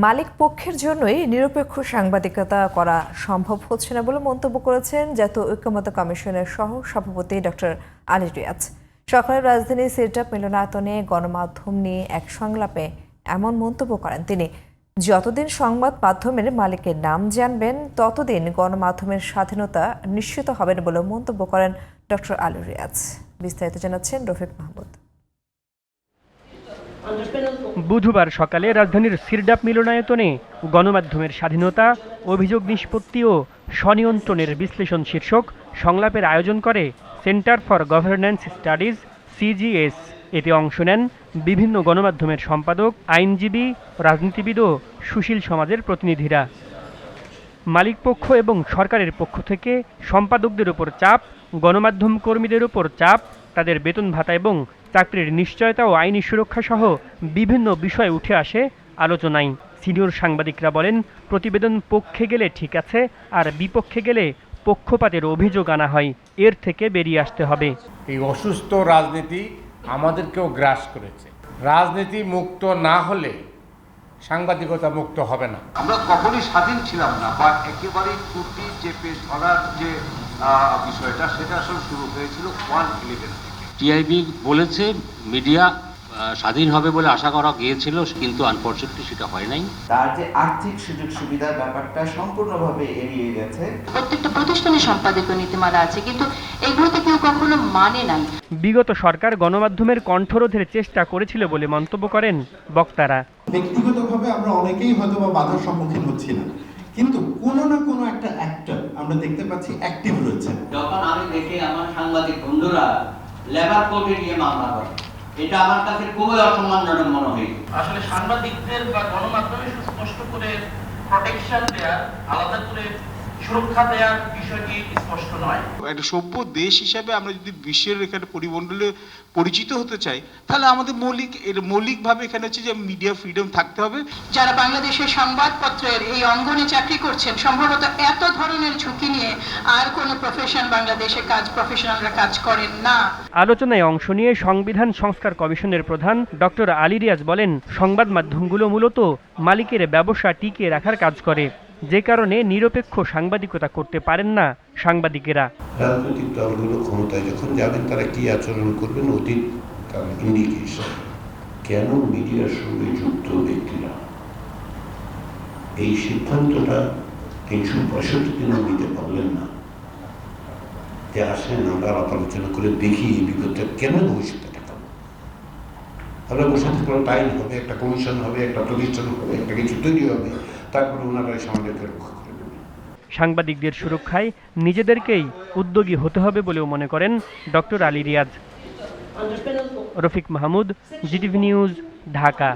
মালিক পক্ষের জন্যই নিরপেক্ষ সাংবাদিকতা করা সম্ভব হচ্ছে না বলে মন্তব্য করেছেন জাতীয় ঐক্যমত্য কমিশনের সহ সভাপতি ডক্টর আলী রিয়াজ। সকালে রাজধানীর সিরটাপ মিলনায়তনে গণমাধ্যম নিয়ে এক সংলাপে এমন মন্তব্য করেন তিনি। যতদিন সংবাদ মাধ্যমের মালিকের নাম জানবেন ততদিন গণমাধ্যমের স্বাধীনতা নিশ্চিত হবে না বলে মন্তব্য করেন ডক্টর আলী রিয়াজ। বিস্তারিত জানাচ্ছেন রফিক মাহমুদ। বুধবার সকালে রাজধানীর সিরডাপ মিলনায়তনে গণমাধ্যমের স্বাধীনতা, অভিযোগ নিষ্পত্তি ও স্বনিয়ন্ত্রণের বিশ্লেষণ শীর্ষক সংলাপের আয়োজন করে centre for governance studies CGS। এতে অংশ নেন বিভিন্ন গণমাধ্যমের সম্পাদক, আইনজীবী, রাজনীতিবিদ ও সুশীল সমাজের প্রতিনিধিরা। মালিকপক্ষ এবং সরকারের পক্ষ থেকে সম্পাদকদের উপর চাপ, গণমাধ্যম কর্মীদের উপর চাপ, তাদের বেতন ভাতা এবং চাকরির নিশ্চয়তা ও আইনি সুরক্ষা সহ বিভিন্ন বিষয় উঠে আসে আলোচনায়। সিনিয়র সাংবাদিকরা বলেন, প্রতিবেদন পক্ষে গেলে ঠিক আছে, আর বিপক্ষে গেলে পক্ষপাতের অভিযোগ আনা হয়। এর থেকে বেরিয়ে আসতে হবে। এই অসুস্থ রাজনীতি আমাদেরকেও গ্রাস করেছে। রাজনীতি মুক্ত না হলে সাংবাদিকতা মুক্ত হবে না। আমরা কখনোই স্বাধীন ছিলাম না, বা একেবারেই ত্রুটি চেপে ধরার যে বিষয়টা, সেটা আসলে শুরু হয়েছিল 1/11 থেকে। টিআইবি বলেছে মিডিয়া স্বাধীন হবে বলে আশা করা গিয়েছিল, কিন্তু আনফরচুনেটলি সেটা হয় নাই। তার যে আর্থিক সুযোগ সুবিধার ব্যাপারটা সম্পূর্ণভাবে এড়িয়ে গেছে। প্রত্যেকটা প্রতিষ্ঠানের সম্পাদকীয় নীতিমালা আছে, কিন্তু এগুলোতে কেউ কখনো মানে নাই। বিগত সরকার গণমাধ্যমের কণ্ঠরোধের চেষ্টা করেছিল বলে মন্তব্য করেন বক্তারা। ব্যক্তিগতভাবে আমরা অনেকেই হয়তো বা বাধার সম্মুখীন হচ্ছি না, কিন্তু কোনো না কোনো একটা অ্যাক্টর আমরা দেখতে পাচ্ছি অ্যাক্টিভ রয়েছে। যখন আমি দেখি আমার সাংবাদিক বন্ধুরা লেবার কোর্টে গিয়ে মামলা করে, এটা আমার কাছে খুবই অসম্মানজনক মনে হয়। আসলে সাংবাদিকদের বা গণমাধ্যমে সুস্পষ্ট করে প্রোটেকশন দেওয়ার, আলাদা করে সুরক্ষা দেওয়ার বিষয়টি স্পষ্ট নয়। একটা সভ্য দেশ হিসাবে আমরা যদি বিশ্বের এখানে পরিমণ্ডলে পরিচিত হতে চাই, তাহলে আমাদের মৌলিকভাবে এখানে হচ্ছে যে মিডিয়া ফ্রিডম থাকতে হবে। যারা বাংলাদেশের সংবাদপত্রের এই অঙ্গনে চাকরি করছেন, সম্ভবত এত ধরনের ঝুঁকি নিয়ে আর কোনো প্রফেশন বাংলাদেশে প্রফেশনালরা কাজ করেন না। আলোচনায় অংশ নিয়ে সংবিধান সংস্কার কমিশনের প্রধান ডক্টর আলী রিয়াজ বলেন, সংবাদ মাধ্যমগুলো মূলত মালিকের ব্যবসা টিকিয়ে রাখার কাজ করে, যে কারণে নিরপেক্ষ সাংবাদিকতা করতে পারেন না সাংবাদিকেরা। রাজনৈতিক দলগুলো ক্ষমতায় যখন যাবেন তারা কি আচরণ করবেন অতীত তার ইন্ডিকেশন। কেন মিডিয়ার সঙ্গে যুক্ত ব্যক্তিরা এই সিদ্ধান্তটা 365 দিনও নিতে পারলেন না, যে আসেন আমরা আলোচনা করে দেখি এই বিপদটা কেন ভবিষ্যতে ঠেকাবো। আমরা বসে থাকলে টাইম হবে, একটা কমিশন হবে, একটা প্রতিষ্ঠান হবে, একটা কিছু তৈরি হবে, তারপরে ওনারা সমাজকে রক্ষা করে দেবেন। সাংবাদিকদের সুরক্ষায় নিজেদেরকেই উদ্যোগী হতে হবে বলেও মনে করেন doctor Ali Riaz. Rafiq Mahmud, GTV news, Dhaka.